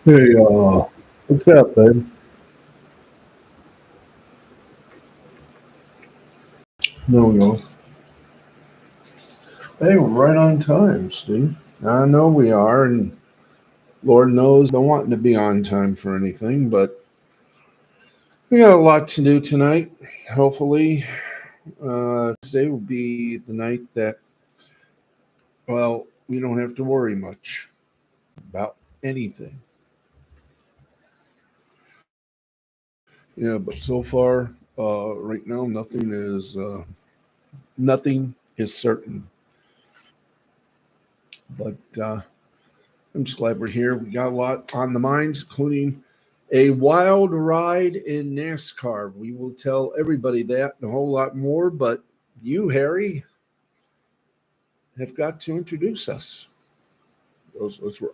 Hey, what's up, babe? No, no. Hey, we're right on time, Steve. I know we are, and Lord knows I'm wanting to be on time for anything, but we got a lot to do tonight. Hopefully, today will be the night that, well, we don't have to worry much about anything. Yeah, but so far, right now, nothing is certain. But I'm just glad we're here. We got a lot on the minds, including a wild ride in NASCAR. We will tell everybody that and a whole lot more. But you, Harry, have got to introduce us. That's right.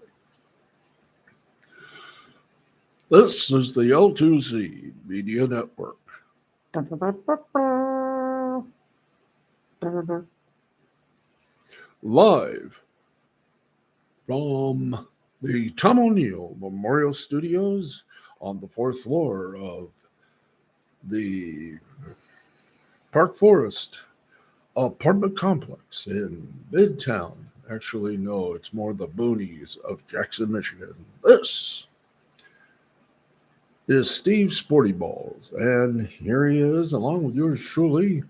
This is the L2Z Media Network. Live from the Tom O'Neill Memorial Studios on the fourth floor of the Park Forest apartment complex in Midtown. Actually, no, it's more the boonies of Jackson, Michigan. This is Steve Sporty Balls, and here he is, along with yours truly,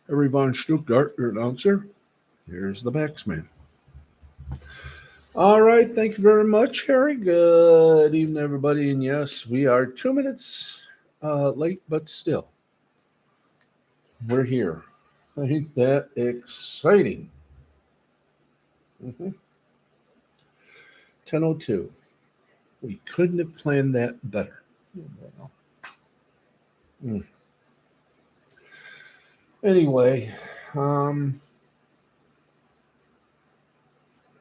Harry Von Stuttgart, your announcer. Here's the Baxman. All right, thank you very much, Harry. Good evening, everybody. And yes, we are 2 minutes late, but still, we're here. Ain't that exciting? 10:02. We couldn't have planned that better. Well, mm. Anyway, um,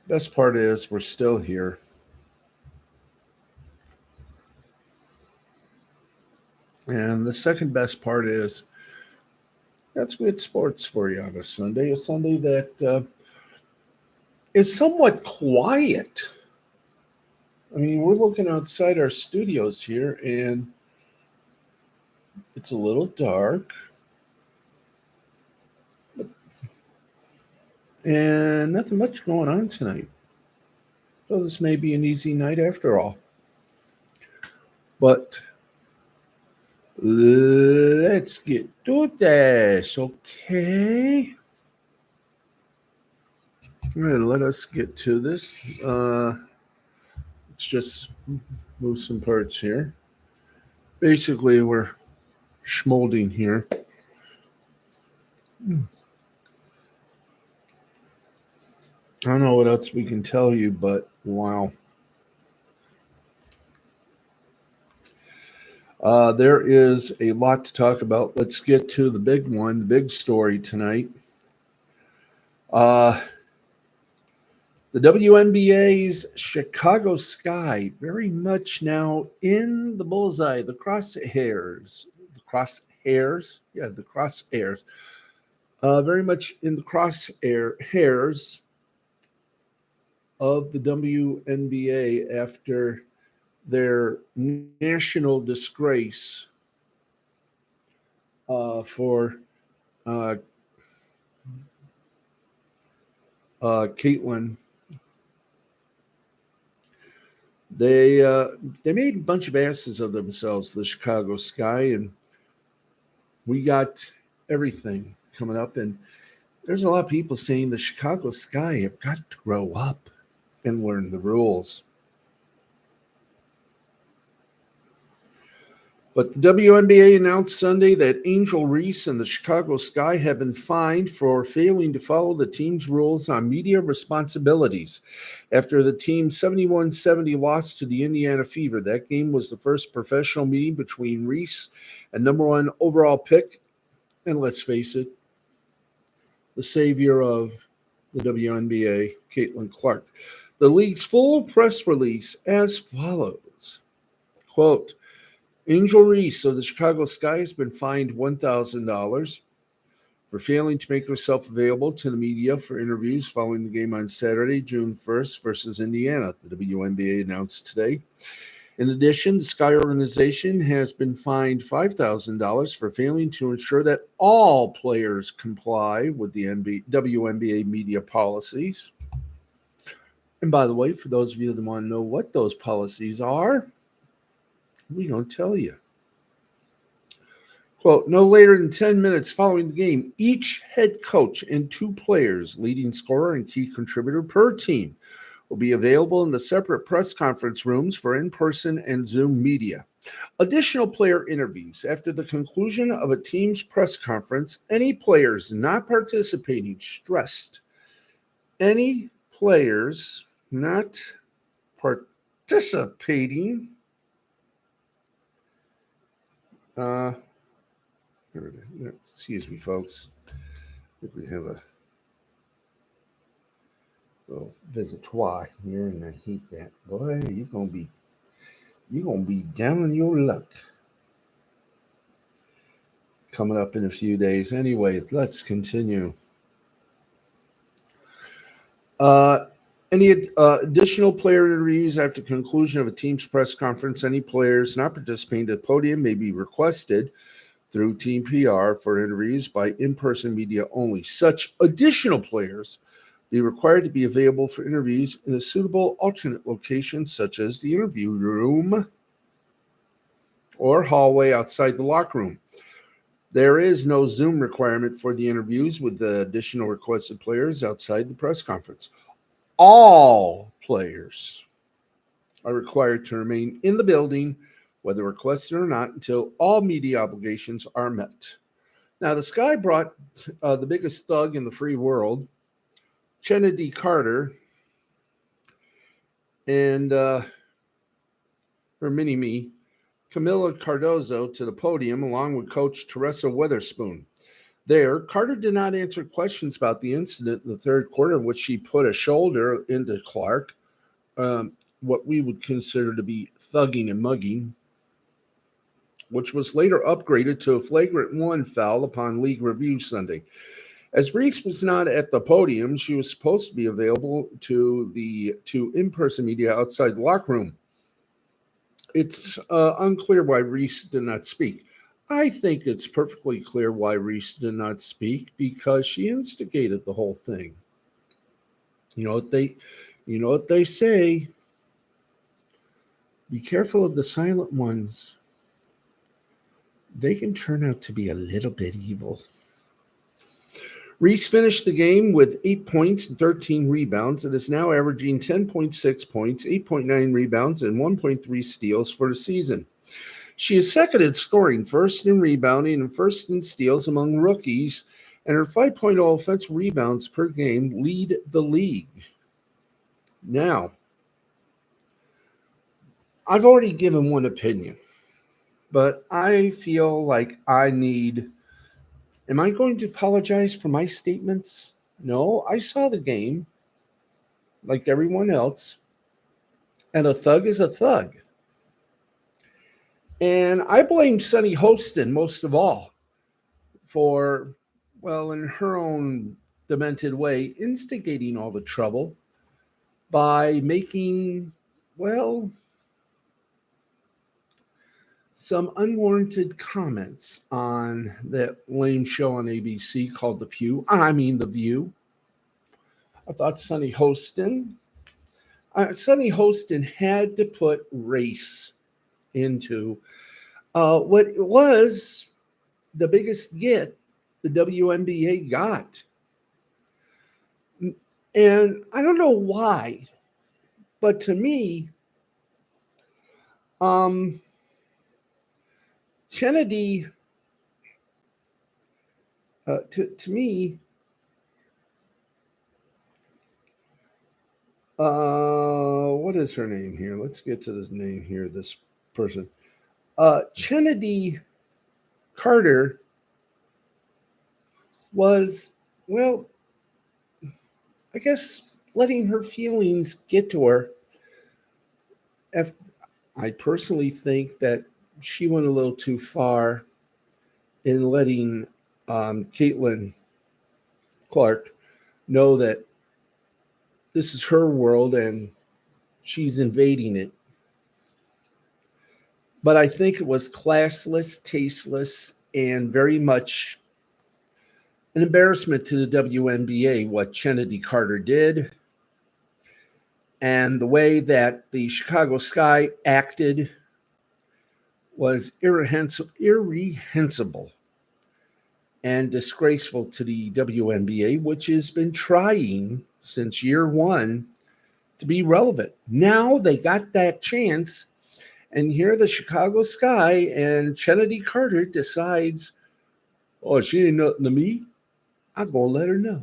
best part is we're still here. And the second best part is that's good sports for you on a Sunday that is somewhat quiet. I mean, we're looking outside our studios here and it's a little dark and nothing much going on tonight. So this may be an easy night after all. But let's get to this, okay? And let us get to this. Let's just move some parts here. Basically, we're schmolding here. I don't know what else we can tell you, but wow. There is a lot to talk about. Let's get to the big one, the big story tonight. The WNBA's Chicago Sky very much now in the bullseye, the crosshairs. The crosshairs? Yeah, the crosshairs. Very much in the crosshairs of the WNBA after their national disgrace for uh, Caitlin. They made a bunch of asses of themselves, the Chicago Sky, and we got everything coming up. And there's a lot of people saying the Chicago Sky have got to grow up and learn the rules. But the WNBA announced Sunday that Angel Reese and the Chicago Sky have been fined for failing to follow the team's rules on media responsibilities after the team's 71-70 loss to the Indiana Fever. That game was the first professional meeting between Reese and number one overall pick, and let's face it, the savior of the WNBA, Caitlin Clark. The league's full press release as follows, quote, Angel Reese of the Chicago Sky has been fined $1,000 for failing to make herself available to the media for interviews following the game on Saturday, June 1st versus Indiana, the WNBA announced today. In addition, the Sky organization has been fined $5,000 for failing to ensure that all players comply with the WNBA media policies. And by the way, for those of you that want to know what those policies are, we don't tell you. Quote, no later than 10 minutes following the game, each head coach and 2 players, leading scorer and key contributor per team, will be available in the separate press conference rooms for in-person and Zoom media. Additional player interviews. After the conclusion of a team's press conference, any players not participating, stressed, any players not participating, excuse me, folks. I think we have a little visitoire here, and I hate that. Boy, you're gonna be down on your luck coming up in a few days. Anyway, let's continue. Any additional player interviews after conclusion of a team's press conference? Any players not participating at the podium may be requested through Team PR for interviews by in-person media only. Such additional players be required to be available for interviews in a suitable alternate location, such as the interview room or hallway outside the locker room. There is no Zoom requirement for the interviews with the additional requested players outside the press conference. All players are required to remain in the building, whether requested or not, until all media obligations are met. Now, the Sky brought the biggest thug in the free world, Kennedy Carter, and her mini-me, Camila Cardozo, to the podium, along with Coach Teresa Weatherspoon. There, Carter did not answer questions about the incident in the third quarter in which she put a shoulder into Clark, what we would consider to be thugging and mugging, which was later upgraded to a flagrant 1 foul upon league review Sunday. As Reese was not at the podium, she was supposed to be available to in-person media outside the locker room. It's unclear why Reese did not speak. I think it's perfectly clear why Reese did not speak, because she instigated the whole thing. You know what they say. Be careful of the silent ones. They can turn out to be a little bit evil. Reese finished the game with 8 points and 13 rebounds and is now averaging 10.6 points, 8.9 rebounds, and 1.3 steals for the season. She is second in scoring, first in rebounding, and first in steals among rookies, and her 5.0 offensive rebounds per game lead the league. Now, I've already given one opinion, but I feel like am I going to apologize for my statements? No, I saw the game like everyone else, and a thug is a thug. And I blame Sunny Hostin most of all for, well, in her own demented way, instigating all the trouble by making, well, some unwarranted comments on that lame show on ABC called The View. I thought Sunny Hostin had to put race into what was the biggest get the WNBA got. And I don't know why, but to me, Kennedy, to me, what is her name here? Let's get to this name here, this person. Kennedy Carter was, well, I guess letting her feelings get to her. I personally think that she went a little too far in letting Caitlin Clark know that this is her world and she's invading it. But I think it was classless, tasteless, and very much an embarrassment to the WNBA what Chennedy Carter did and the way that the Chicago Sky acted was irrehensible and disgraceful to the WNBA, which has been trying since year one to be relevant. Now they got that chance, and here the Chicago Sky and Chennedy Carter decides, oh, she ain't nothing to me. I'm going to let her know.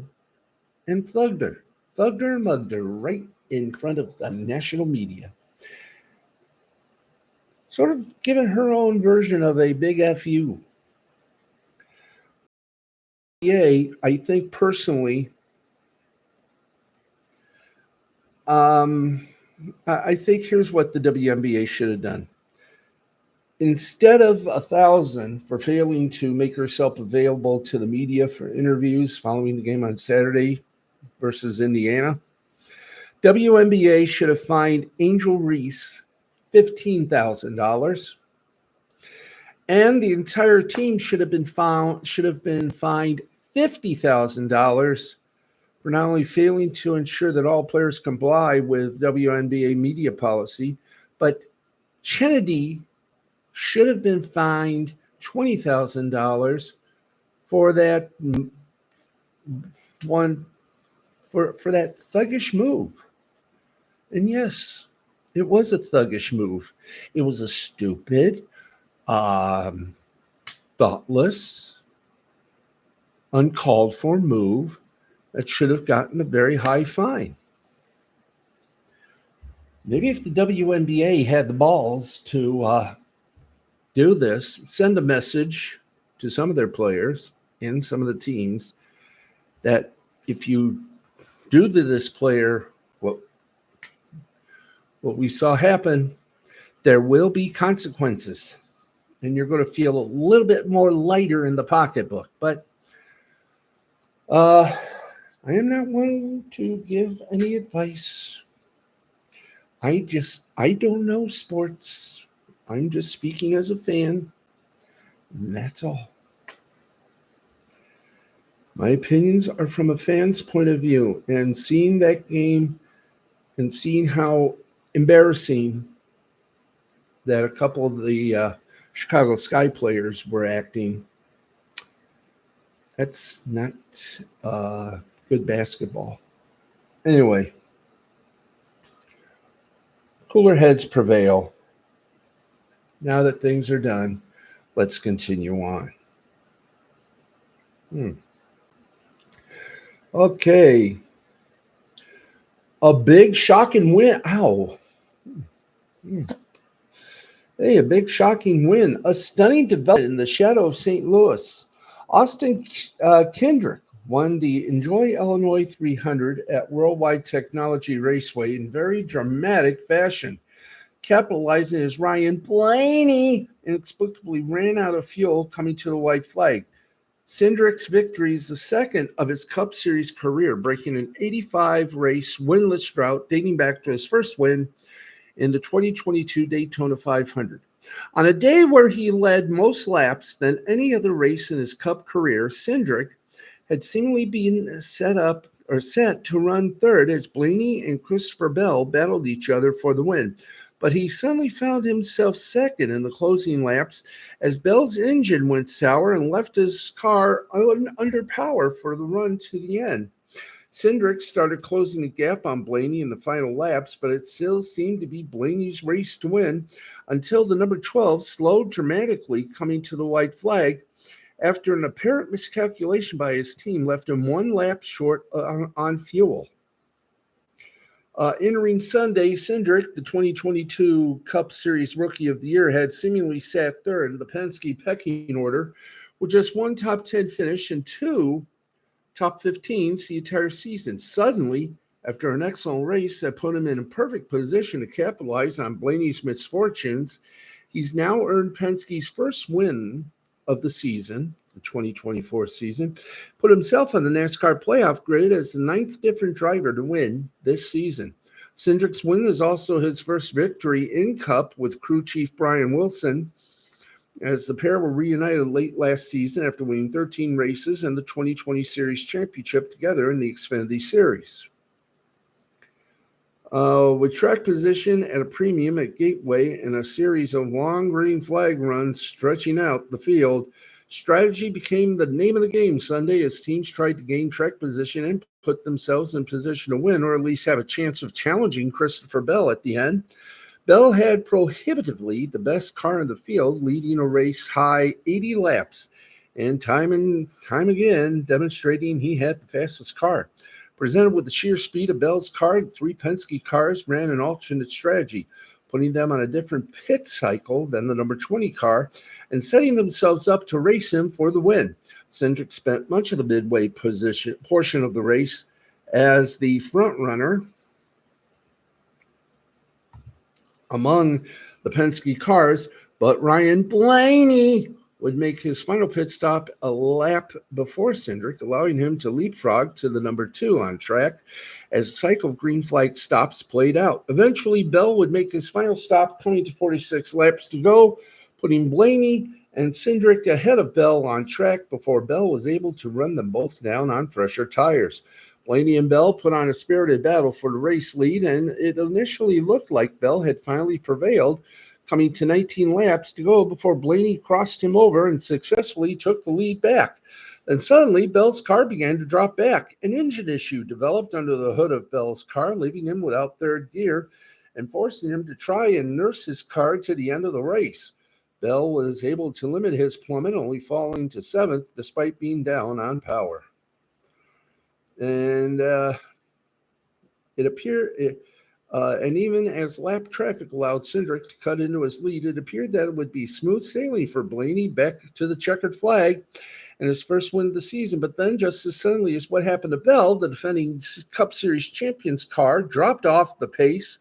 And thugged her and mugged her right in front of the national media. Sort of giving her own version of a big FU. Yeah, I think personally, I think here's what the WNBA should have done. Instead of 1,000 for failing to make herself available to the media for interviews following the game on Saturday versus Indiana, WNBA should have fined Angel Reese $15,000, and the entire team should have been fined $50,000 for not only failing to ensure that all players comply with WNBA media policy, but Chennedy should have been fined $20,000 for that one for that thuggish move. And yes, it was a thuggish move. It was a stupid, thoughtless, uncalled for move that should have gotten a very high fine. Maybe if the WNBA had the balls to do this, send a message to some of their players and some of the teams that if you do to this player what we saw happen, there will be consequences. And you're going to feel a little bit more lighter in the pocketbook. But I am not one to give any advice. I don't know sports. I'm just speaking as a fan. And that's all. My opinions are from a fan's point of view. And seeing that game and seeing how embarrassing that a couple of the Chicago Sky players were acting, that's not good basketball. Anyway, cooler heads prevail. Now that things are done, let's continue on. Okay. A big shocking win. Ow. Hey, a big shocking win. A stunning development in the shadow of St. Louis. Austin Kendrick won the Enjoy Illinois 300 at Worldwide Technology Raceway in very dramatic fashion, capitalizing as Ryan Blaney inexplicably ran out of fuel coming to the white flag. Cindric's victory is the second of his Cup Series career, breaking an 85-race winless drought dating back to his first win in the 2022 Daytona 500. On a day where he led most laps than any other race in his Cup career, Cindric had seemingly been set to run third as Blaney and Christopher Bell battled each other for the win. But he suddenly found himself second in the closing laps as Bell's engine went sour and left his car under power for the run to the end. Cindric started closing the gap on Blaney in the final laps, but it still seemed to be Blaney's race to win until the number 12 slowed dramatically coming to the white flag after an apparent miscalculation by his team left him one lap short on fuel. Entering Sunday, Cindric, the 2022 Cup Series Rookie of the Year, had seemingly sat third in the Penske pecking order with just one top 10 finish and two top 15s the entire season. Suddenly, after an excellent race that put him in a perfect position to capitalize on Blaney's misfortunes, he's now earned Penske's first win of the season, the 2024 season, put himself on the NASCAR playoff grid as the 9th different driver to win this season. Cindric's win is also his first victory in Cup with crew chief Brian Wilson, as the pair were reunited late last season after winning 13 races and the 2020 Series Championship together in the Xfinity Series. With track position at a premium at Gateway and a series of long green flag runs stretching out the field, strategy became the name of the game Sunday as teams tried to gain track position and put themselves in position to win, or at least have a chance of challenging Christopher Bell at the end. Bell had prohibitively the best car in the field, leading a race high 80 laps, and time again demonstrating he had the fastest car. Presented with the sheer speed of Bell's car, the 3 Penske cars ran an alternate strategy, putting them on a different pit cycle than the number 20 car and setting themselves up to race him for the win. Cindric spent much of the midway portion of the race as the front runner among the Penske cars, but Ryan Blaney would make his final pit stop a lap before Cindric, allowing him to leapfrog to the number 2 on track as a cycle of green flag stops played out. Eventually, Bell would make his final stop, coming to 46 laps to go, putting Blaney and Cindric ahead of Bell on track before Bell was able to run them both down on fresher tires. Blaney and Bell put on a spirited battle for the race lead, and it initially looked like Bell had finally prevailed, coming to 19 laps to go before Blaney crossed him over and successfully took the lead back. Then suddenly, Bell's car began to drop back. An engine issue developed under the hood of Bell's car, leaving him without third gear and forcing him to try and nurse his car to the end of the race. Bell was able to limit his plummet, only falling to 7th despite being down on power. And it appeared... and even as lap traffic allowed Cindric to cut into his lead, it appeared that it would be smooth sailing for Blaney back to the checkered flag and his first win of the season. But then, just as suddenly as what happened to Bell, the defending Cup Series champions car dropped off the pace,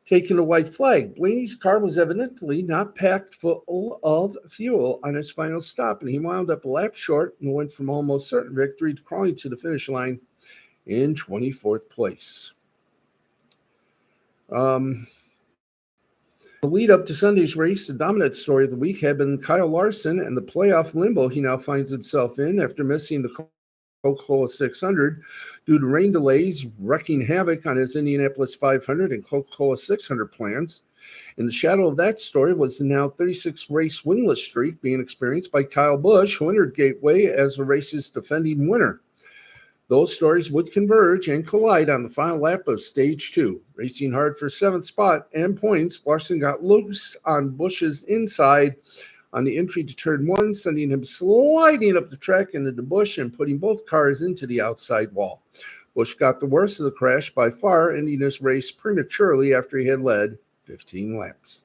taking a white flag. Blaney's car was evidently not packed full of fuel on his final stop, and he wound up a lap short and went from almost certain victory to crawling to the finish line in 24th place. The lead up to Sunday's race, the dominant story of the week had been Kyle Larson and the playoff limbo he now finds himself in after missing the Coca-Cola 600 due to rain delays, wreaking havoc on his Indianapolis 500 and Coca-Cola 600 plans. In the shadow of that story was the now 36-race winless streak being experienced by Kyle Busch, who entered Gateway as the race's defending winner. Those stories would converge and collide on the final lap of Stage 2. Racing hard for 7th spot and points, Larson got loose on Busch's inside on the entry to Turn 1, sending him sliding up the track into the Busch and putting both cars into the outside wall. Busch got the worst of the crash by far, ending his race prematurely after he had led 15 laps.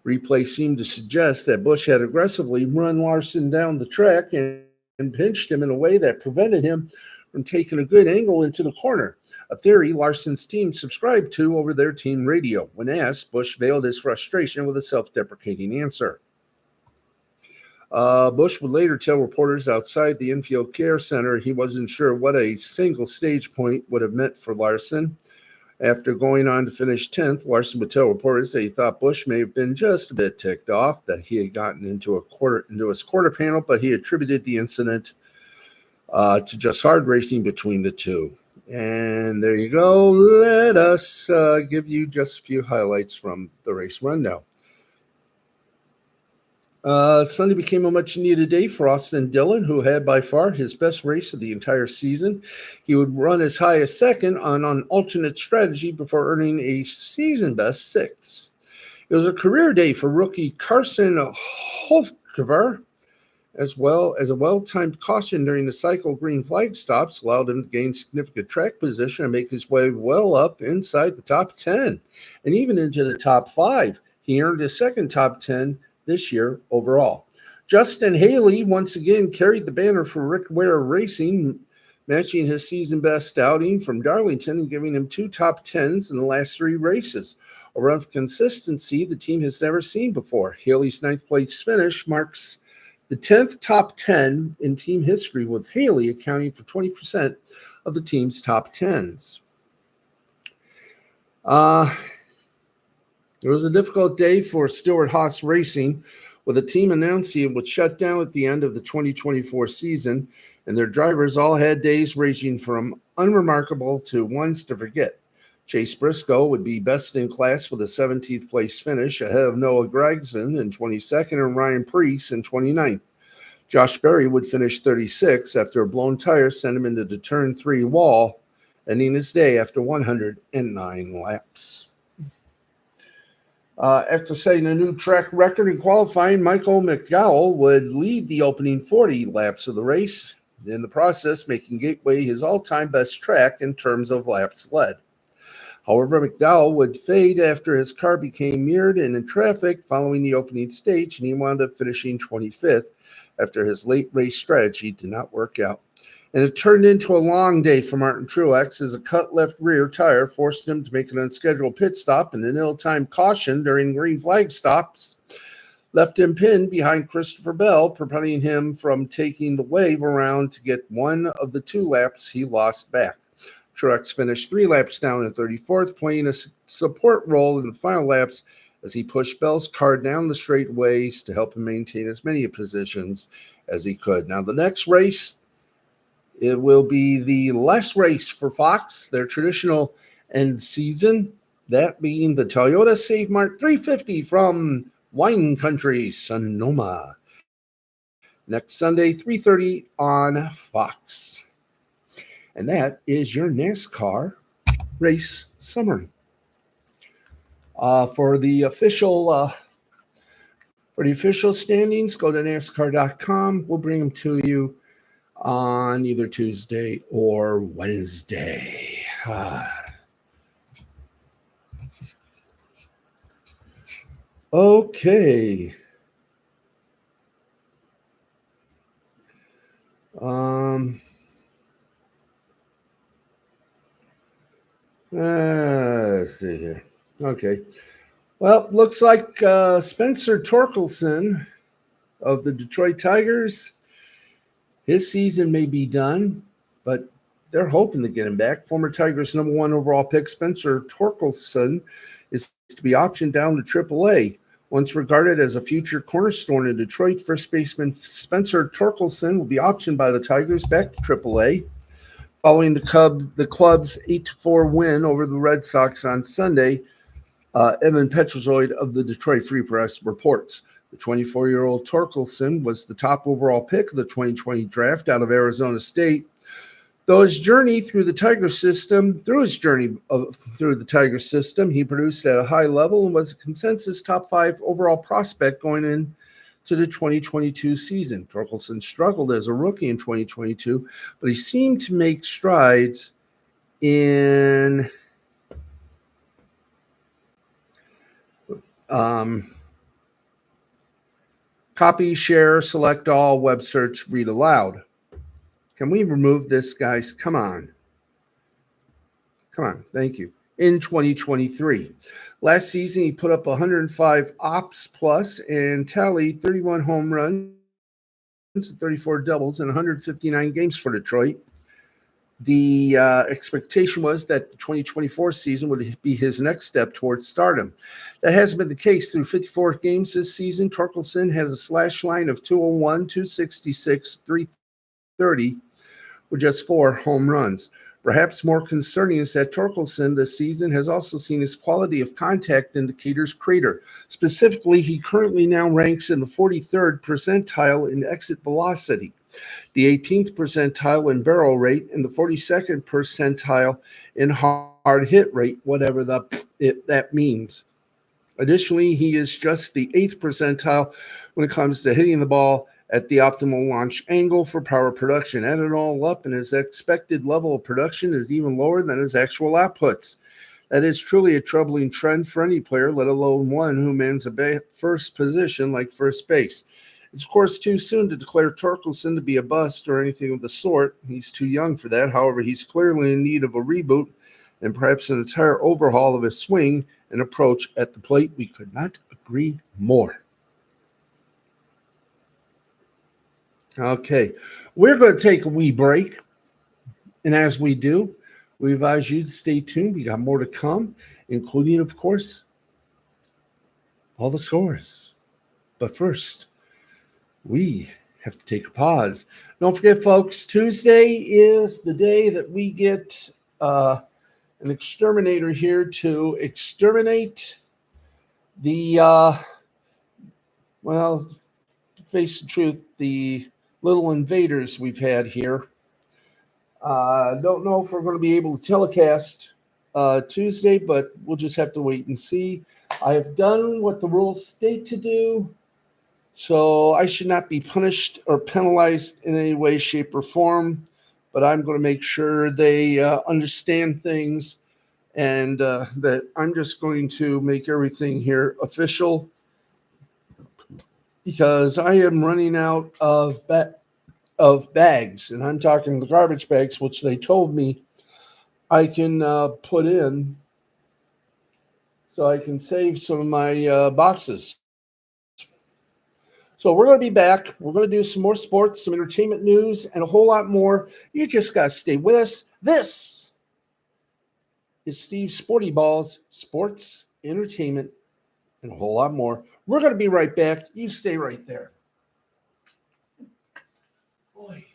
Replay seemed to suggest that Busch had aggressively run Larson down the track and pinched him in a way that prevented him from taking a good angle into the corner, a theory Larson's team subscribed to over their team radio. When asked, Busch veiled his frustration with a self-deprecating answer. Busch would later tell reporters outside the infield care center he wasn't sure what a single stage point would have meant for Larson. After going on to finish 10th, Larson would tell reporters that he thought Busch may have been just a bit ticked off that he had gotten into his quarter panel, but he attributed the incident to just hard racing between the two. And there you go. Let us give you just a few highlights from the race rundown. Sunday became a much-needed day for Austin Dillon, who had by far his best race of the entire season. He would run as high as second on an alternate strategy before earning a season-best 6th. It was a career day for rookie Carson Hofkever, as well as a well-timed caution during the cycle green flag stops allowed him to gain significant track position and make his way well up inside the top 10 and even into the top 5. He earned his second top 10 this year overall. Justin Haley once again carried the banner for Rick Ware Racing, matching his season-best outing from Darlington and giving him 2 top 10s in the last 3 races, a run of consistency the team has never seen before. Haley's 9th place finish marks the 10th top 10 in team history, with Haley accounting for 20% of the team's top 10s. It was a difficult day for Stewart-Haas Racing, with the team announcing it would shut down at the end of the 2024 season, and their drivers all had days ranging from unremarkable to ones to forget. Chase Briscoe would be best in class with a 17th place finish, ahead of Noah Gragson in 22nd and Ryan Preece in 29th. Josh Berry would finish 36th after a blown tire sent him into the turn 3 wall, ending his day after 109 laps. After setting a new track record in qualifying, Michael McDowell would lead the opening 40 laps of the race, in the process making Gateway his all-time best track in terms of laps led. However, McDowell would fade after his car became mirrored and in traffic following the opening stage, and he wound up finishing 25th after his late race strategy did not work out. And it turned into a long day for Martin Truex, as a cut left rear tire forced him to make an unscheduled pit stop, and an ill-timed caution during green flag stops left him pinned behind Christopher Bell, preventing him from taking the wave around to get one of the 2 laps he lost back. Truex finished 3 laps down in 34th, playing a support role in the final laps as he pushed Bell's car down the straightaways to help him maintain as many positions as he could. Now, the next race, it will be the last race for Fox, their traditional end season, that being the Toyota Save Mart 350 from Wine Country, Sonoma. Next Sunday, 3:30 on Fox. And that is your NASCAR race summary. For the official standings, go to NASCAR.com. We'll bring them to you on either Tuesday or Wednesday. Okay. Let's see here. Okay. Well, looks like Spencer Torkelson of the Detroit Tigers, his season may be done, but they're hoping to get him back. Former Tigers number 1 overall pick Spencer Torkelson is to be auctioned down to AAA. Once regarded as a future cornerstone in Detroit, first baseman Spencer Torkelson will be optioned by the Tigers back to AAA. Following the club's 8-4 win over the Red Sox on Sunday, Evan Petrozoid of the Detroit Free Press reports. The 24-year-old Torkelson was the top overall pick of the 2020 draft out of Arizona State. Though his journey through the Tiger system, he produced at a high level and was a consensus top 5 overall prospect going into the 2022 season. Torkelson struggled as a rookie in 2022, but he seemed to make strides in copy, share, select all, web search, read aloud. Can we remove this, guys? Come on. Thank you. In 2023. Last season, he put up 105 ops plus and tallied 31 home runs, 34 doubles, and 159 games for Detroit. The expectation was that the 2024 season would be his next step towards stardom. That hasn't been the case. Through 54 games this season, Torkelson has a slash line of 201, 266, 330 with just 4 home runs. Perhaps more concerning is that Torkelson this season has also seen his quality of contact indicators crater. Specifically, he currently now ranks in the 43rd percentile in exit velocity, the 18th percentile in barrel rate, and the 42nd percentile in hard hit rate, whatever that means. Additionally, he is just the 8th percentile when it comes to hitting the ball at the optimal launch angle for power production. Add it all up, and his expected level of production is even lower than his actual outputs. That is truly a troubling trend for any player, let alone one who mans a first position like first base. It's, of course, too soon to declare Torkelson to be a bust or anything of the sort. He's too young for that. However, he's clearly in need of a reboot and perhaps an entire overhaul of his swing and approach at the plate. We could not agree more. Okay, we're going to take a wee break. And as we do, we advise you to stay tuned. We got more to come, including, of course, all the scores. But first, we have to take a pause. Don't forget, folks, Tuesday is the day that we get an exterminator here to exterminate the, well, to face the truth, the little invaders we've had here. Don't know if we're going to be able to telecast Tuesday, but we'll just have to wait and see. I have done what the rules state to do, so I should not be punished or penalized in any way, shape, or form. But I'm going to make sure they understand things, and that I'm just going to make everything here official because I am running out of bags, and I'm talking the garbage bags, which they told me I can put in so I can save some of my boxes. So we're going to be back. We're going to do some more sports, some entertainment news, and a whole lot more. You just got to stay with us. This is Steve's Sporty Balls, sports, entertainment, and a whole lot more. We're going to be right back. You stay right there. Boy.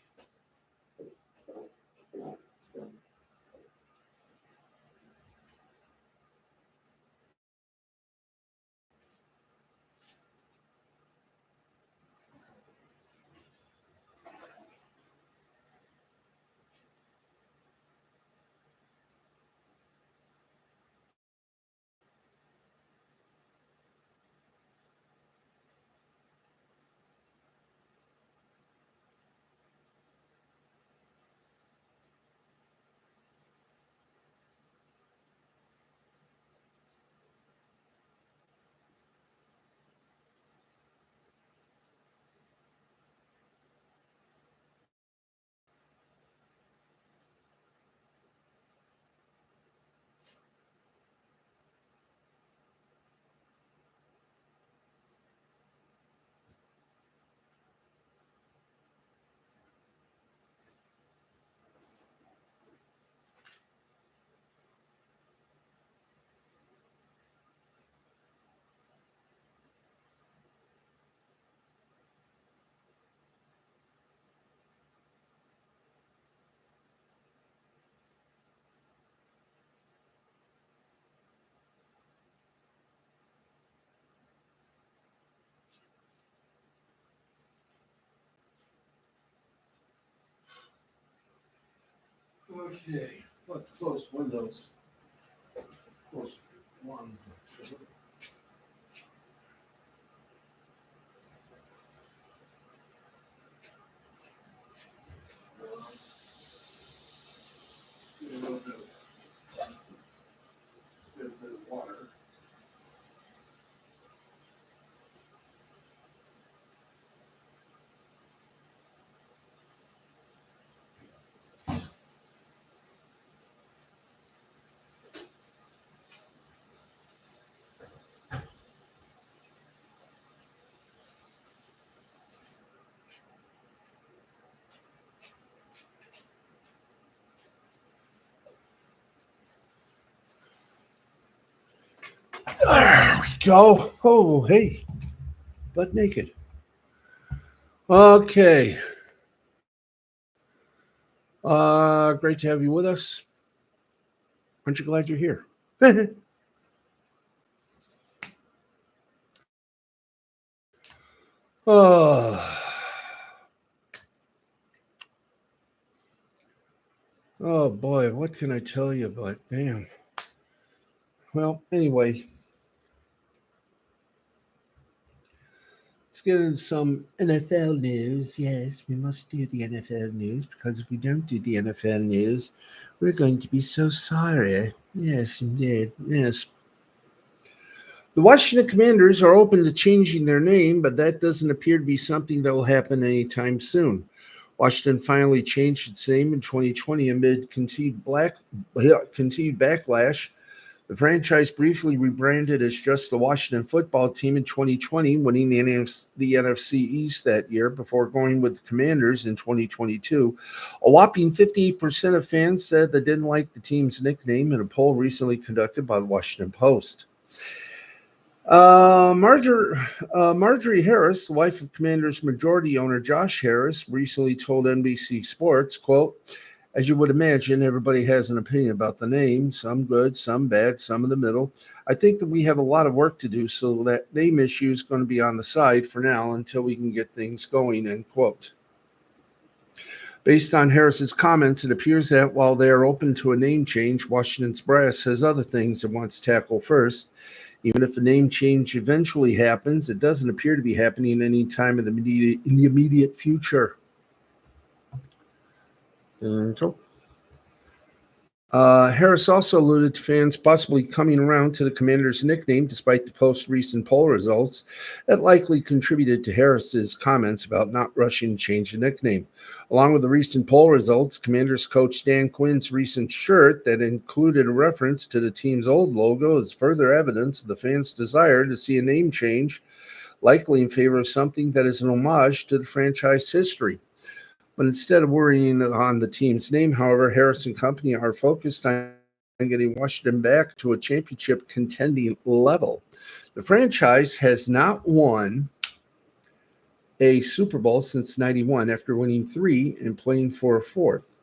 Okay, let's close windows. Close one. Water. There we go. Oh, hey, butt naked. Okay. Great to have you with us. Aren't you glad you're here? Oh, oh boy, what can I tell you? But damn. Well, anyway, let's get into some NFL news. Yes, we must do the NFL news because if we don't do the NFL news, we're going to be so sorry. Yes, indeed. Yes. The Washington Commanders are open to changing their name, but that doesn't appear to be something that will happen anytime soon. Washington finally changed its name in 2020 amid continued backlash The franchise briefly rebranded as just the Washington football team in 2020, winning the NFC East that year before going with the Commanders in 2022. A whopping 58% of fans said they didn't like the team's nickname in a poll recently conducted by the Washington Post. Marjorie Harris, the wife of Commanders majority owner Josh Harris, recently told NBC Sports, quote, "As you would imagine, everybody has an opinion about the name, some good, some bad, some in the middle. I think that we have a lot of work to do, so that name issue is going to be on the side for now until we can get things going," end quote. Based on Harris's comments, it appears that while they are open to a name change, Washington's brass has other things it wants to tackle first. Even if a name change eventually happens, it doesn't appear to be happening any time in the immediate future. Harris also alluded to fans possibly coming around to the Commanders' nickname despite the Post's recent poll results that likely contributed to Harris's comments about not rushing to change the nickname. Along with the recent poll results, Commanders coach Dan Quinn's recent shirt that included a reference to the team's old logo is further evidence of the fans' desire to see a name change, likely in favor of something that is an homage to the franchise history. But instead of worrying on the team's name, however, Harris and company are focused on getting Washington back to a championship contending level. The franchise has not won a Super Bowl since '91 after winning 3 and playing for a 4th.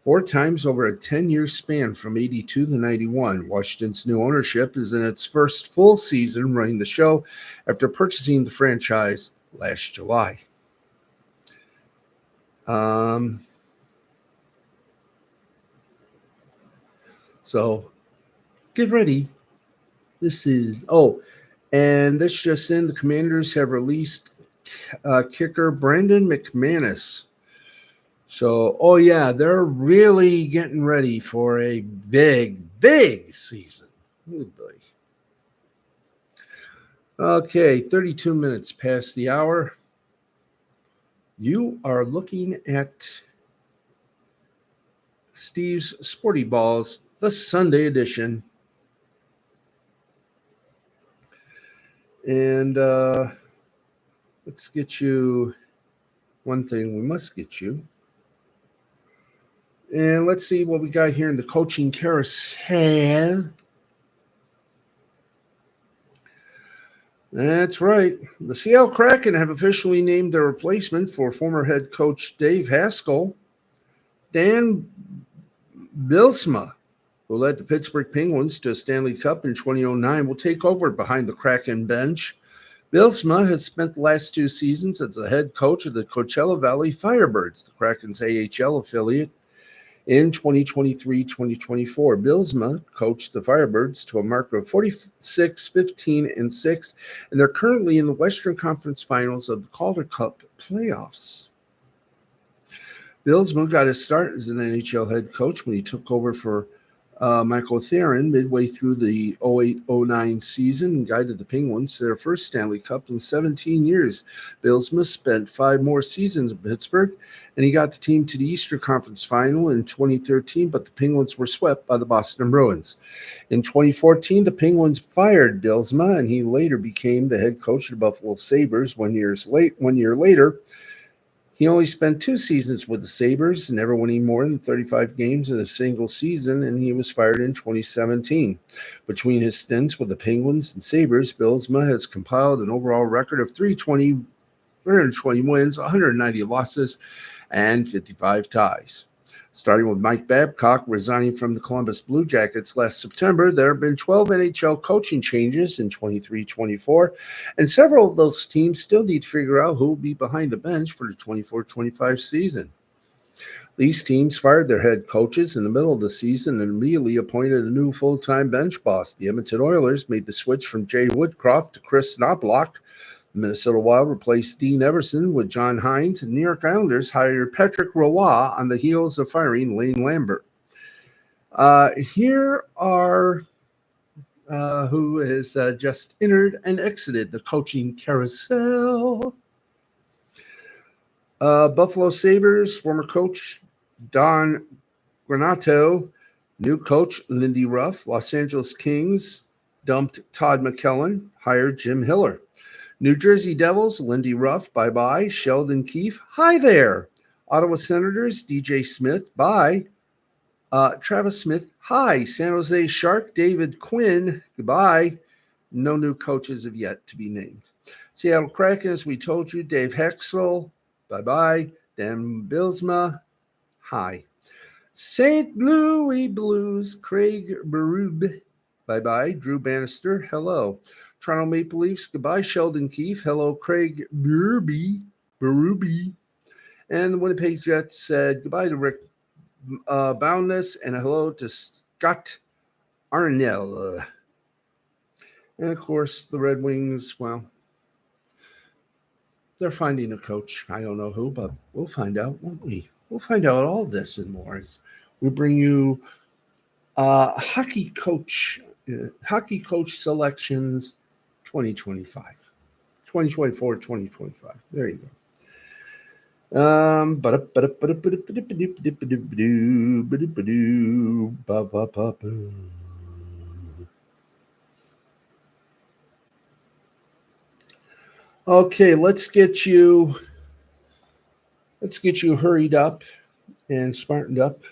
4 times over a 10-year span from '82 to '91. Washington's new ownership is in its first full season running the show after purchasing the franchise last July. So get ready. This just in, the Commanders have released kicker Brandon McManus. So, they're really getting ready for a big season. Oh boy. Okay, 32 minutes past the hour. You are looking at Steve's Sporty Balls, the Sunday edition. And let's get you one thing we must get you. And let's see what we got here in the coaching carousel. That's right. The Seattle Kraken have officially named their replacement for former head coach Dave Haskell. Dan Bylsma, who led the Pittsburgh Penguins to a Stanley Cup in 2009, will take over behind the Kraken bench. Bylsma has spent the last 2 seasons as the head coach of the Coachella Valley Firebirds, the Kraken's AHL affiliate. In 2023-2024, Bylsma coached the Firebirds to a mark of 46-15-6, and they're currently in the Western Conference Finals of the Calder Cup playoffs. Bylsma got his start as an NHL head coach when he took over for Michael Theron midway through the 08-09 season and guided the Penguins to their first Stanley Cup in 17 years. Bylsma spent 5 more seasons in Pittsburgh, and he got the team to the Eastern Conference Final in 2013, but the Penguins were swept by the Boston Bruins. In 2014, the Penguins fired Bylsma, and he later became the head coach of the Buffalo Sabres 1 year later. He only spent 2 seasons with the Sabres, never winning more than 35 games in a single season, and he was fired in 2017. Between his stints with the Penguins and Sabres, Bylsma has compiled an overall record of 320 wins, 190 losses, and 55 ties. Starting with Mike Babcock resigning from the Columbus Blue Jackets last September, there have been 12 NHL coaching changes in 23-24, and several of those teams still need to figure out who will be behind the bench for the 24-25 season. These teams fired their head coaches in the middle of the season and immediately appointed a new full-time bench boss. The Edmonton Oilers made the switch from Jay Woodcroft to Chris Knobloch. The Minnesota Wild replaced Dean Everson with John Hines, and New York Islanders hired Patrick Roy on the heels of firing Lane Lambert. Here are who has just entered and exited the coaching carousel. Buffalo Sabres former coach Don Granato New coach Lindy Ruff. Los Angeles Kings dumped Todd McClellan, hired Jim Hiller. New Jersey Devils, Lindy Ruff, bye-bye. Sheldon Keefe, hi there. Ottawa Senators, DJ Smith, bye. Travis Smith, hi. San Jose Shark, David Quinn, goodbye. No new coaches have yet to be named. Seattle Kraken, as we told you, Dave Hexel, bye-bye. Dan Bilsma, hi. St. Louis Blues, Craig Berube, bye-bye. Drew Bannister, hello. Toronto Maple Leafs, goodbye. Sheldon Keefe, hello. Craig Berube. And the Winnipeg Jets said goodbye to Rick Boundless and hello to Scott Arnell. And, of course, the Red Wings, well, they're finding a coach. I don't know who, but we'll find out, won't we? We'll find out all this and more as we bring you hockey coach selections 2025. 2024, 2025. There you go. Okay, let's get you hurried up and smartened up.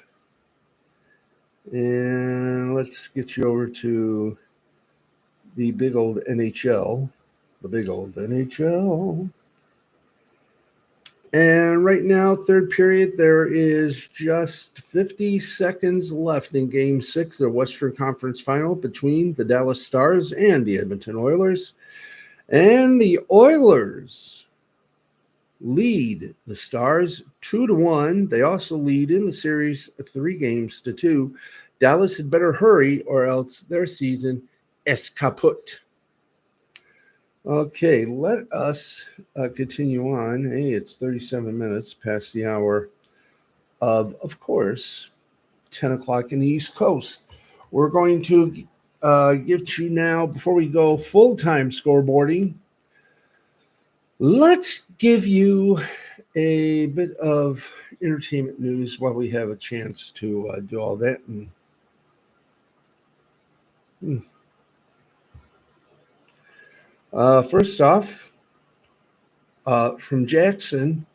And let's get you over to the big old NHL. And right now, third period, there is just 50 seconds left in Game 6, the Western Conference Final between the Dallas Stars and the Edmonton Oilers. And the Oilers lead the Stars 2-1. They also lead in the series 3-2. Dallas had better hurry or else their season is kaput. Okay, let us continue on. Hey, it's 37 minutes past the hour of course, 10 o'clock in the East Coast. We're going to give you now, before we go full-time scoreboarding, let's give you a bit of entertainment news while we have a chance to do all that. First off, from Jackson,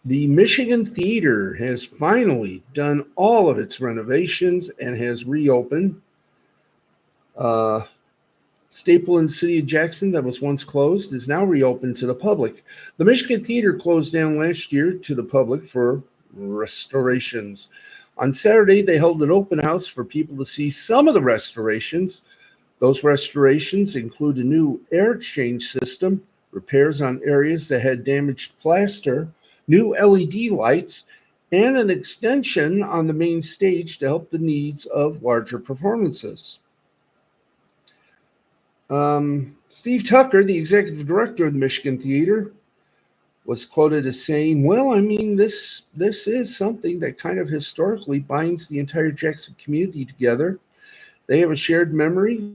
the Michigan Theater has finally done all of its renovations and has reopened. Staple in the city of Jackson that was once closed is now reopened to the public. The Michigan Theater closed down last year to the public for restorations. On Saturday, they held an open house for people to see some of the restorations. Those restorations include a new air exchange system, repairs on areas that had damaged plaster, new LED lights, and an extension on the main stage to help the needs of larger performances. Steve Tucker, the executive director of the Michigan Theater, was quoted as saying, well, I mean, this is something that kind of historically binds the entire Jackson community together. They have a shared memory,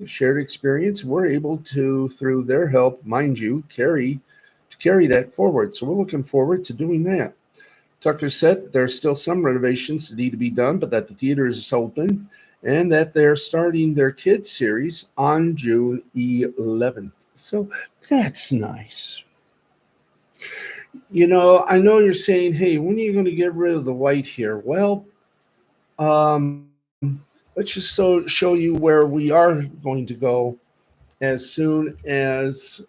shared experience. We're able to, through their help, mind you, carry that forward. So we're looking forward to doing that. Tucker said there are still some renovations that need to be done, but that the theater is open and that they're starting their kids series on June 11th. So that's nice. You know, I know you're saying, hey, when are you going to get rid of the white here? Well, let's just show you where we are going to go as soon as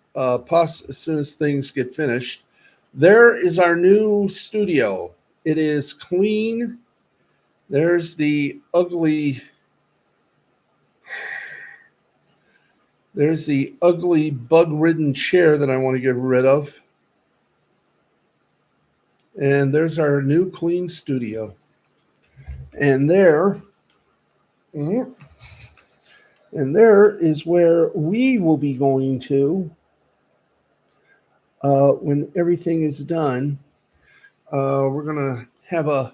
things get finished. There is our new studio. It is clean. There's the ugly bug-ridden chair that I want to get rid of. And there's our new clean studio. And there is where we will be going to when everything is done. We're going to have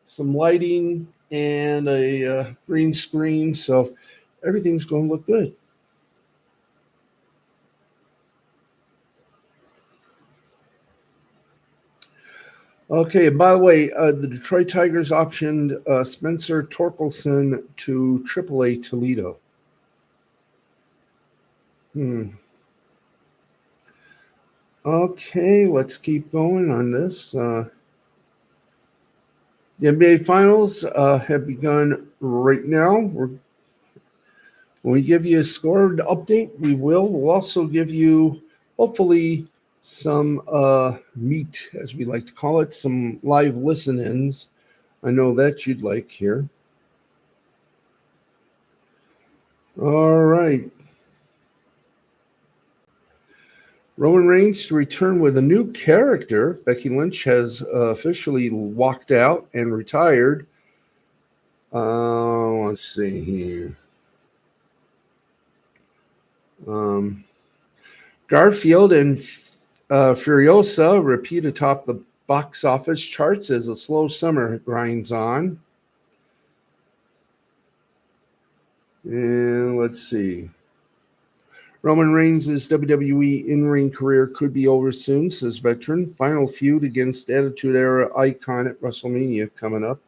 some lighting and a green screen, so everything's going to look good. Okay, by the way, the Detroit Tigers optioned Spencer Torkelson to AAA Toledo. Okay, let's keep going on this. The NBA Finals have begun right now. When we give you a score update, we will. We'll also give you, hopefully, some meat, as we like to call it, some live listen-ins. I know that you'd like here. All right. Roman Reigns to return with a new character. Becky Lynch has officially walked out and retired. Let's see here. Garfield and Furiosa repeat atop the box office charts as a slow summer grinds on. And let's see. Roman Reigns' WWE in-ring career could be over soon, says veteran. Final feud against Attitude Era icon at WrestleMania coming up.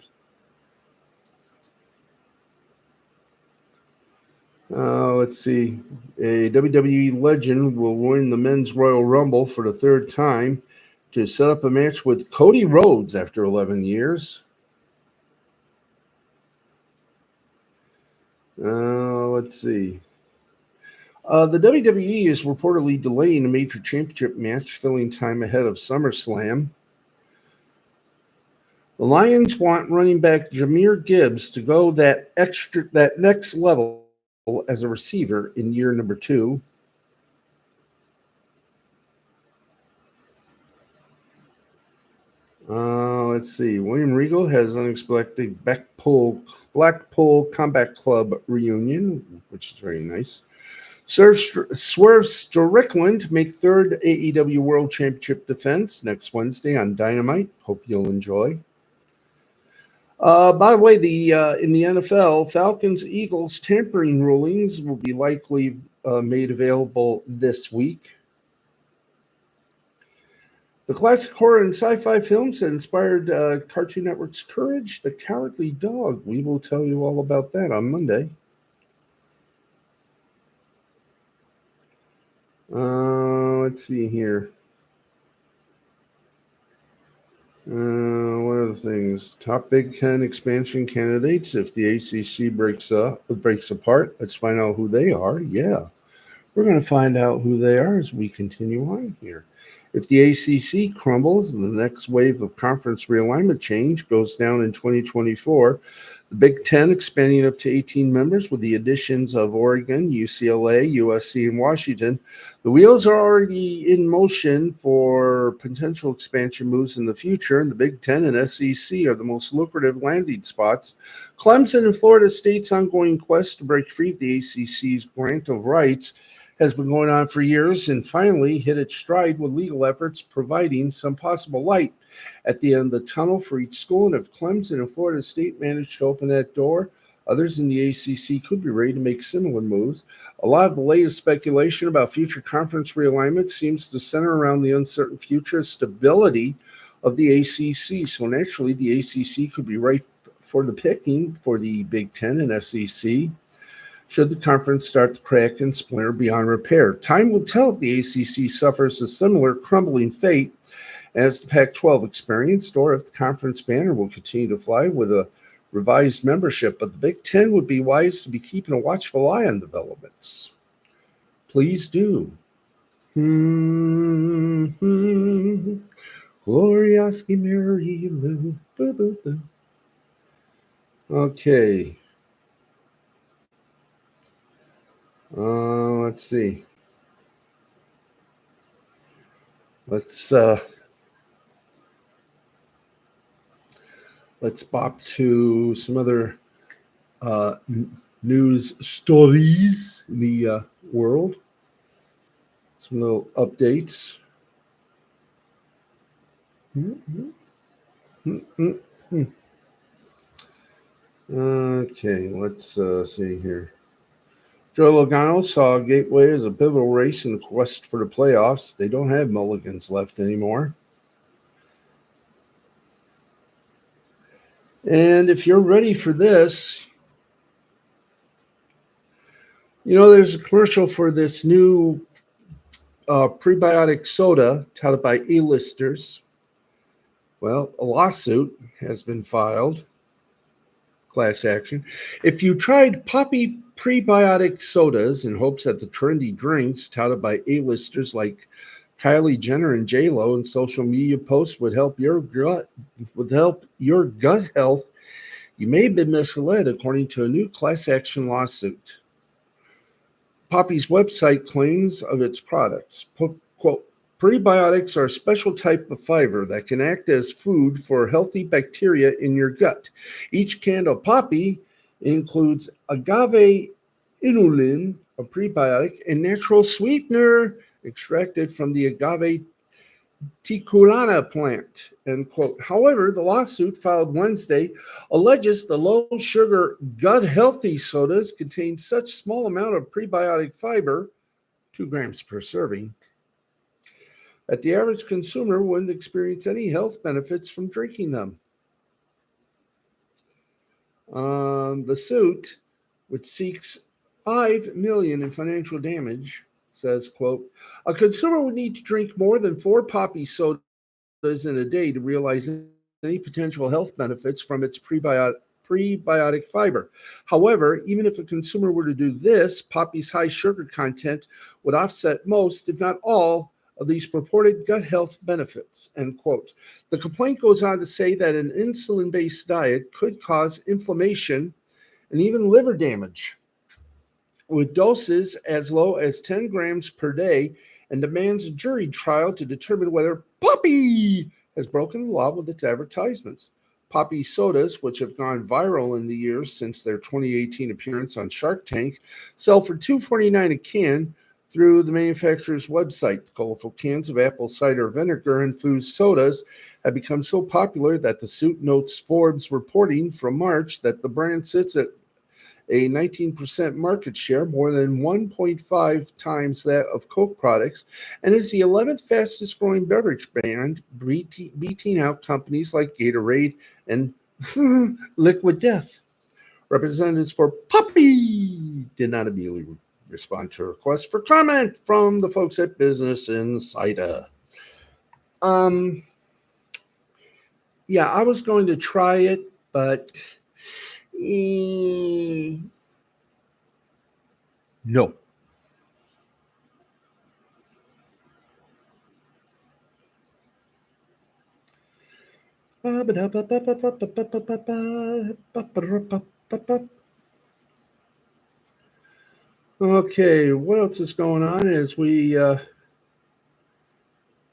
Let's see. A WWE legend will win the Men's Royal Rumble for the third time to set up a match with Cody Rhodes after 11 years. Let's see. The WWE is reportedly delaying a major championship match, filling time ahead of SummerSlam. The Lions want running back Jahmyr Gibbs to go that next level as a receiver in year number 2. Let's see. William Regal has unexpected Blackpool Combat Club reunion, which is very nice. Swerve Strickland make third AEW World Championship defense next Wednesday on Dynamite. Hope you'll enjoy. By the way, in the NFL, Falcons-Eagles tampering rulings will be likely made available this week. The classic horror and sci-fi films that inspired Cartoon Network's Courage the Cowardly Dog. We will tell you all about that on Monday. Let's see here. What are the things? Top Big Ten expansion candidates. If the ACC breaks apart, let's find out who they are. Yeah, we're going to find out who they are as we continue on here. If the ACC crumbles and the next wave of conference realignment change goes down in 2024, the Big Ten expanding up to 18 members with the additions of Oregon, UCLA, USC, and Washington, the wheels are already in motion for potential expansion moves in the future, and the Big Ten and SEC are the most lucrative landing spots. Clemson and Florida State's ongoing quest to break free of the ACC's grant of rights has been going on for years and finally hit its stride with legal efforts providing some possible light at the end of the tunnel for each school. And if Clemson and Florida State manage to open that door, others in the ACC could be ready to make similar moves. A lot of the latest speculation about future conference realignment seems to center around the uncertain future stability of the ACC. So naturally, the ACC could be right for the picking for the Big Ten and SEC. Should the conference start to crack and splinter beyond repair? Time will tell if the ACC suffers a similar crumbling fate as the Pac-12 experienced, or if the conference banner will continue to fly with a revised membership. But the Big Ten would be wise to be keeping a watchful eye on developments. Please do. Glorioski Mary Lou. Boo, boo, boo. Okay. Let's see. Let's bop to some other news stories in the world. Some little updates. Okay, let's see here. Joe Logano saw Gateway as a pivotal race in the quest for the playoffs. They don't have mulligans left anymore. And if you're ready for this, there's a commercial for this new prebiotic soda touted by A-listers. Well, a lawsuit has been filed, class action. If you tried poppy prebiotic sodas in hopes that the trendy drinks touted by A-listers like Kylie Jenner and J-Lo in social media posts would help your gut health, you may have been misled, according to a new class action lawsuit. Poppy's website claims of its products, quote, prebiotics are a special type of fiber that can act as food for healthy bacteria in your gut. Each can of Poppy includes agave inulin, a prebiotic, and natural sweetener extracted from the agave ticulana plant, end quote. However, the lawsuit filed Wednesday alleges the low-sugar, gut-healthy sodas contain such small amount of prebiotic fiber, 2 grams per serving, that the average consumer wouldn't experience any health benefits from drinking them. The suit, which seeks $5 million in financial damage, says, quote, a consumer would need to drink more than 4 poppy sodas in a day to realize any potential health benefits from its prebiotic fiber. However, even if a consumer were to do this, Poppy's high sugar content would offset most, if not all, of these purported gut health benefits, end quote. The complaint goes on to say that an insulin-based diet could cause inflammation and even liver damage, with doses as low as 10 grams per day, and demands a jury trial to determine whether Poppy has broken the law with its advertisements. Poppy sodas, which have gone viral in the years since their 2018 appearance on Shark Tank, sell for $2.49 a can through the manufacturer's website. The colorful cans of apple cider vinegar infused sodas have become so popular that the suit notes Forbes reporting from March that the brand sits at a 19% market share, more than 1.5 times that of Coke products, and is the 11th fastest growing beverage brand, beating out companies like Gatorade and Liquid Death. Representatives for Poppy did not immediately respond to a request for comment from the folks at Business Insider. Yeah, I was going to try it, but no. Okay, what else is going on as we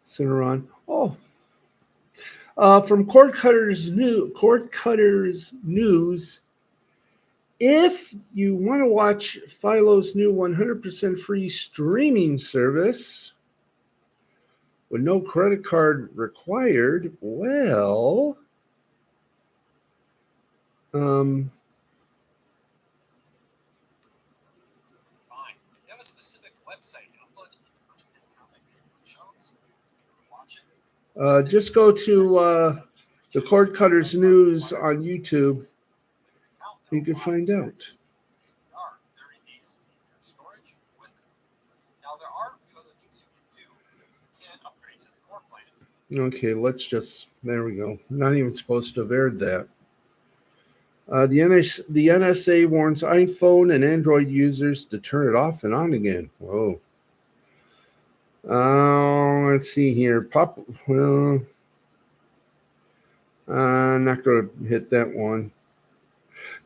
sit around? From Cord Cutters News, if you want to watch Philo's new 100% free streaming service with no credit card required, well, fine. You have a specific website you upload just go to the Cord Cutters News on YouTube. You can find out. Okay, there we go. Not even supposed to have aired that. The NSA warns iPhone and Android users to turn it off and on again. Whoa. Let's see here. I'm not going to hit that one.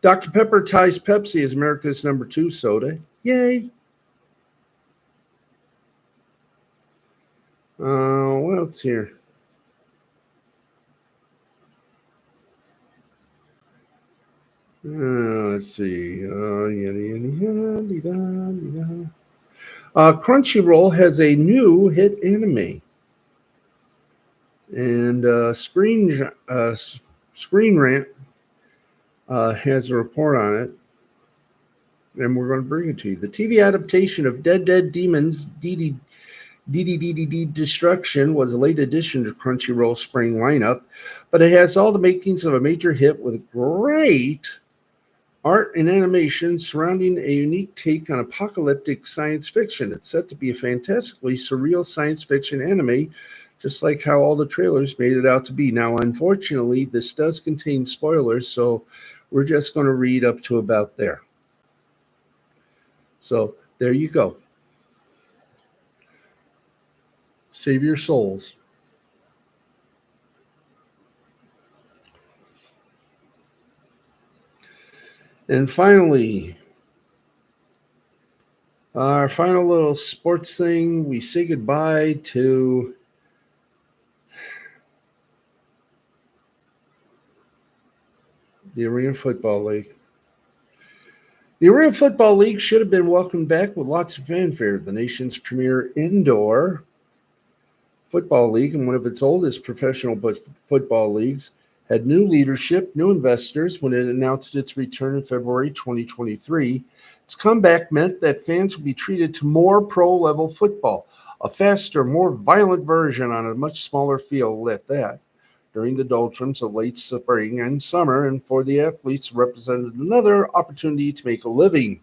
Dr. Pepper ties Pepsi as America's number 2 soda. Yay. What else here? Let's see. Crunchyroll has a new hit anime. And Screen Rant has a report on it. And we're going to bring it to you. The TV adaptation of Dead Demons DDDDD Destruction was a late addition to Crunchyroll's spring lineup, but it has all the makings of a major hit with great art and animation surrounding a unique take on apocalyptic science fiction. It's set to be a fantastically surreal science fiction anime, just like how all the trailers made it out to be. Now, unfortunately, this does contain spoilers, so we're just going to read up to about there. So there you go. Save your souls. And finally, our final little sports thing, we say goodbye to the Arena Football League. The Arena Football League should have been welcomed back with lots of fanfare. The nation's premier indoor football league and one of its oldest professional football leagues had new leadership, new investors when it announced its return in February 2023. Its comeback meant that fans would be treated to more pro-level football, a faster, more violent version on a much smaller field at that, during the doldrums of late spring and summer, and for the athletes represented another opportunity to make a living.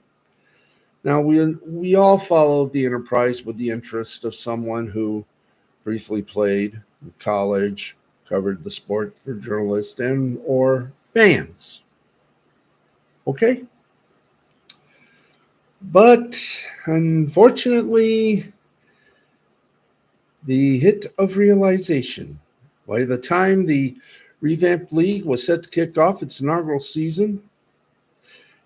Now, we all followed the enterprise with the interest of someone who briefly played in college, covered the sport for journalists and or fans. Okay? But unfortunately, the hit of realization. By the time the revamped league was set to kick off its inaugural season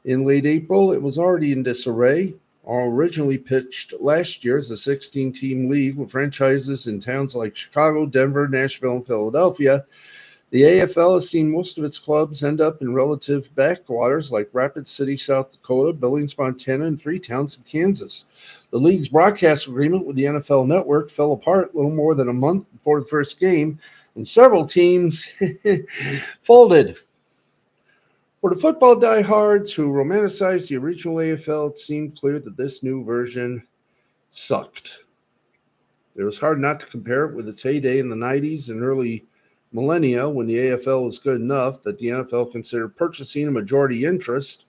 in late April, it was already in disarray. Originally pitched last year as a 16-team league with franchises in towns like Chicago, Denver, Nashville, and Philadelphia, the AFL has seen most of its clubs end up in relative backwaters like Rapid City, South Dakota, Billings, Montana, and 3 towns in Kansas. The league's broadcast agreement with the NFL Network fell apart a little more than a month before the first game, and several teams folded. For the football diehards who romanticized the original AFL, it seemed clear that this new version sucked. It was hard not to compare it with its heyday in the 90s and early millennia when the AFL was good enough that the NFL considered purchasing a majority interest.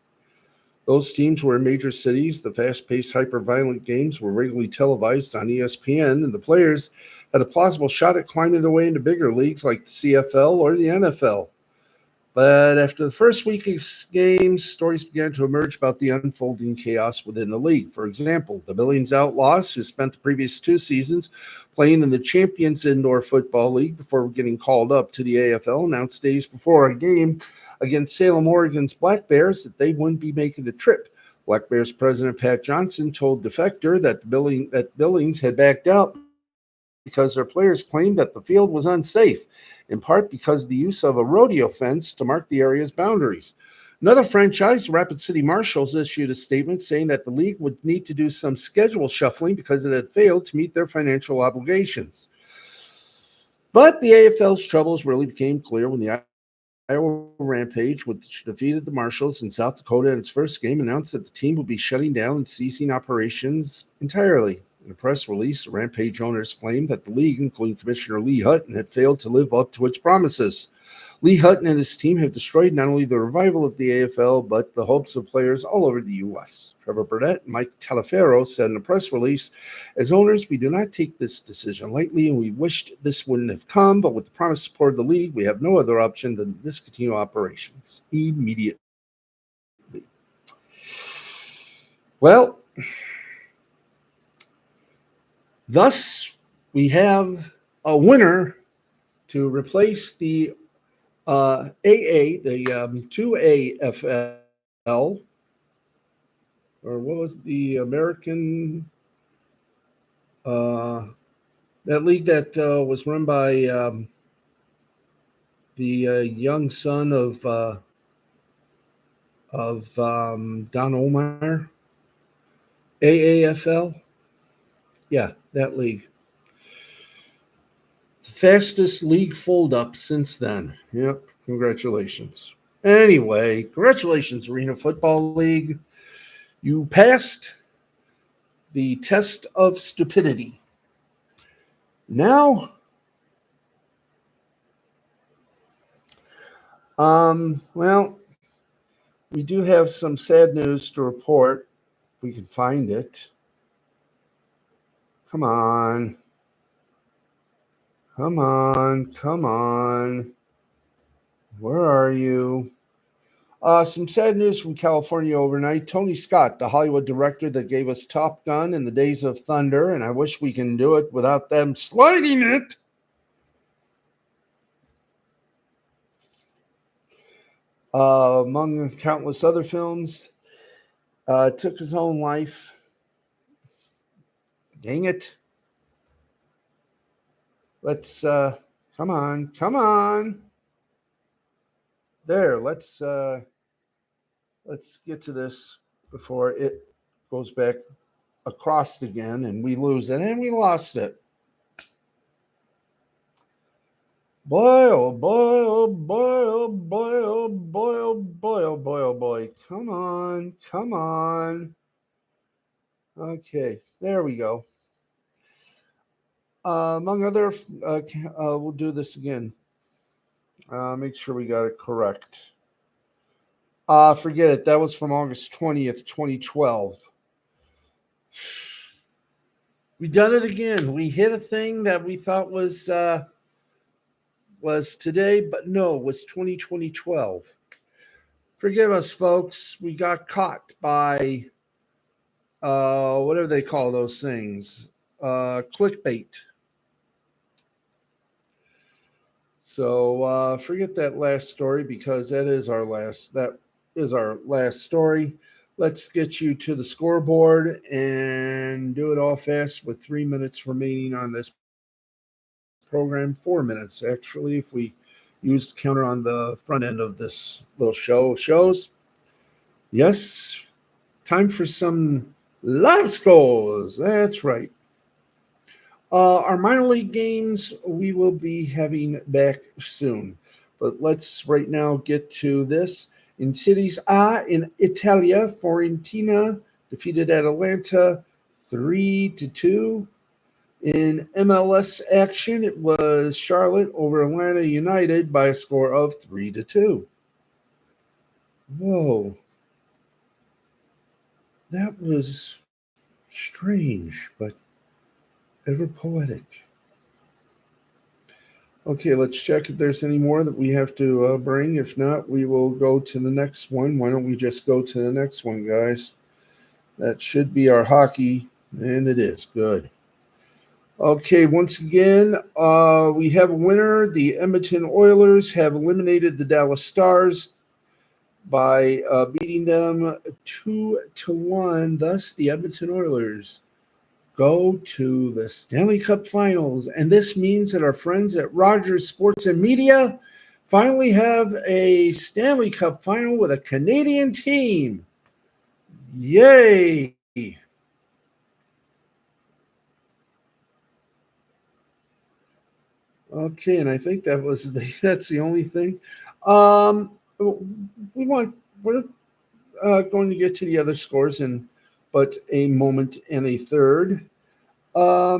Those teams were in major cities. The fast-paced, hyper-violent games were regularly televised on ESPN, and the players had a plausible shot at climbing their way into bigger leagues like the CFL or the NFL. But after the first week of games, stories began to emerge about the unfolding chaos within the league. For example, the Billings Outlaws, who spent the previous 2 seasons playing in the Champions Indoor Football League before getting called up to the AFL, announced days before a game against Salem, Oregon's Black Bears that they wouldn't be making the trip. Black Bears president Pat Johnson told Defector that Billings had backed out because their players claimed that the field was unsafe, in part because of the use of a rodeo fence to mark the area's boundaries. Another franchise, Rapid City Marshals, issued a statement saying that the league would need to do some schedule shuffling because it had failed to meet their financial obligations. But the AFL's troubles really became clear when the Iowa Rampage, which defeated the Marshals in South Dakota in its first game, announced that the team would be shutting down and ceasing operations entirely. In a press release, the Rampage owners claimed that the league, including Commissioner Lee Hutton, had failed to live up to its promises. Lee Hutton and his team have destroyed not only the revival of the AFL, but the hopes of players all over the U.S. Trevor Burnett and Mike Talaferro said in a press release, "As owners, we do not take this decision lightly, and we wished this wouldn't have come, but with the promised support of the league, we have no other option than to discontinue operations immediately." Well, thus we have a winner to replace the AA, the 2AFL, or what was the American, that league that was run by the young son of Don Omar, AAFL. Yeah, that league. The fastest league fold-up since then. Yep, congratulations. Anyway, congratulations, Arena Football League. You passed the test of stupidity. Now, well, we do have some sad news to report. If we can find it. Come on. Come on. Come on. Where are you? Some sad news from California overnight. Tony Scott, the Hollywood director that gave us Top Gun and the Days of Thunder, and I wish we can do it without them sliding it. Among countless other films, took his own life. Dang it. Let's, come on. There, let's get to this before it goes back across again and we lose it. And we lost it. Boy, oh boy, oh boy, oh boy, oh boy, oh boy, oh boy, oh boy. Come on. Okay, there we go. Among other, we'll do this again. Make sure we got it correct. Forget it. That was from August 20th, 2012. We done it again. We hit a thing that we thought was today, but no, it was 2012. Forgive us, folks. We got caught by whatever they call those things, clickbait. So forget that last story because that is our last story. Let's get you to the scoreboard and do it all fast with 3 minutes remaining on this program. 4 minutes, actually, if we use the counter on the front end of this little shows. Yes, time for some live scores. That's right. Our minor league games we will be having back soon. But let's right now get to this. In Series A in Italia, Fiorentina defeated Atalanta 3-2. In MLS action, it was Charlotte over Atlanta United by a score of 3-2. Whoa. That was strange, but ever poetic. Okay, let's check if there's any more that we have to bring. If not, we will go to the next one. Why don't we just go to the next one, guys? That should be our hockey, and it is. Good. Okay, once again, we have a winner. The Edmonton Oilers have eliminated the Dallas Stars by beating them 2-1. Thus, the Edmonton Oilers go to the Stanley Cup Finals. And this means that our friends at Rogers Sports and Media finally have a Stanley Cup Final with a Canadian team. Yay! Okay, and I think that's the only thing. We're going to get to the other scores in but a moment and a third. Yeah,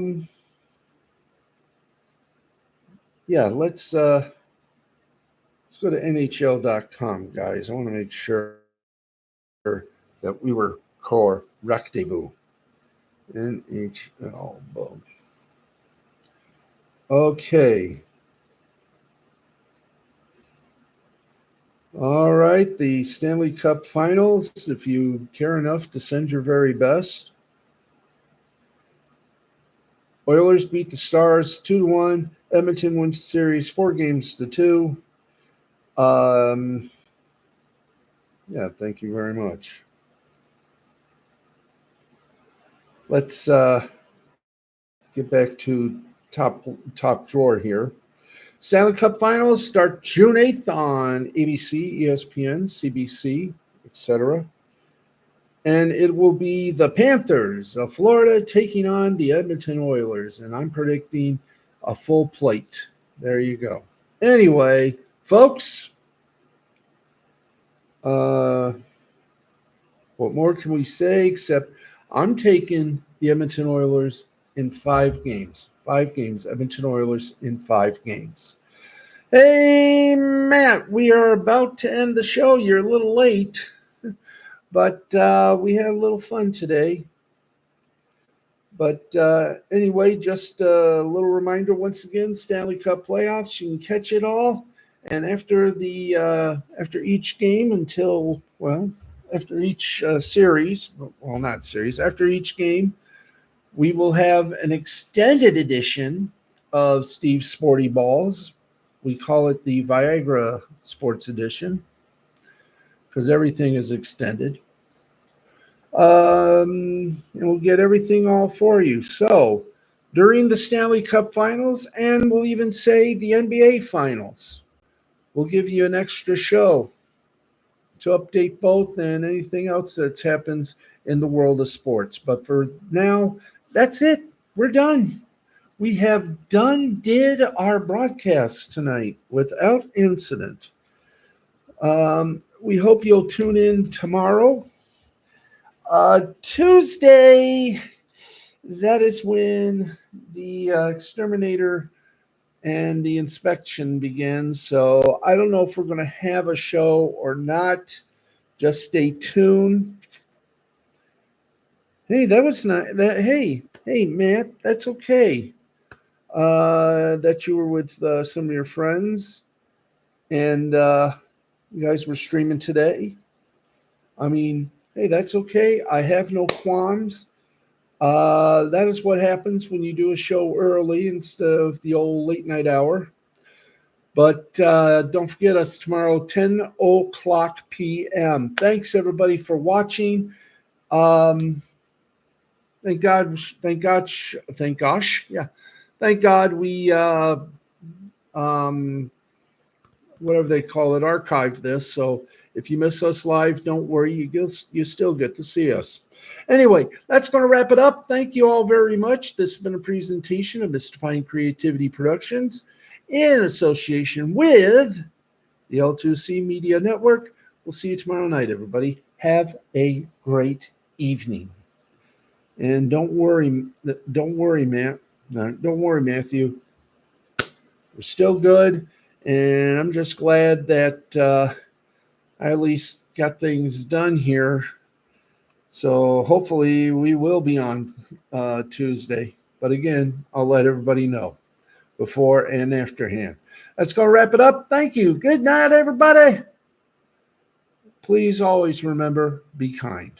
let's go to NHL.com, guys. I want to make sure that we were correctable. NHL. Okay. All right, the Stanley Cup Finals, if you care enough to send your very best. Oilers beat the Stars 2-1. Edmonton wins the series 4-2. Yeah, thank you very much. Let's get back to top drawer here. Stanley Cup Finals start June 8th on ABC, ESPN, CBC, etc. And it will be the Panthers of Florida taking on the Edmonton Oilers. And I'm predicting a full plate. There you go. Anyway, folks, what more can we say except I'm taking the Edmonton Oilers in 5 games. 5 games. Edmonton Oilers in 5 games. Hey, Matt, we are about to end the show. You're a little late, but we had a little fun today. But anyway, just a little reminder once again: Stanley Cup playoffs. You can catch it all, and after each game after each series, well, not series, after each game, we will have an extended edition of Steve's Sporty Balls. We call it the Viagra Sports Edition because everything is extended. And we'll get everything all for you. So during the Stanley Cup Finals, and we'll even say the NBA Finals, we'll give you an extra show to update both and anything else that happens in the world of sports. But for now, that's it. We're done. We have did our broadcast tonight without incident. We hope you'll tune in tomorrow. Tuesday, that is when the exterminator and the inspection begins. So I don't know if we're going to have a show or not. Just stay tuned. Hey, that was not that. Hey, Matt, that's okay. That you were with some of your friends and you guys were streaming today. I mean, hey, that's okay. I have no qualms. That is what happens when you do a show early instead of the old late night hour. But don't forget us tomorrow, 10 o'clock p.m. Thanks, everybody, for watching. Thank God we, whatever they call it, archive this. So if you miss us live, don't worry. You still get to see us. Anyway, that's going to wrap it up. Thank you all very much. This has been a presentation of Mystifying Creativity Productions in association with the L2C Media Network. We'll see you tomorrow night, everybody. Have a great evening. And don't worry, Matt. No, don't worry, Matthew. We're still good. And I'm just glad that I at least got things done here. So hopefully we will be on Tuesday. But again, I'll let everybody know before and afterhand. That's going to wrap it up. Thank you. Good night, everybody. Please always remember, be kind.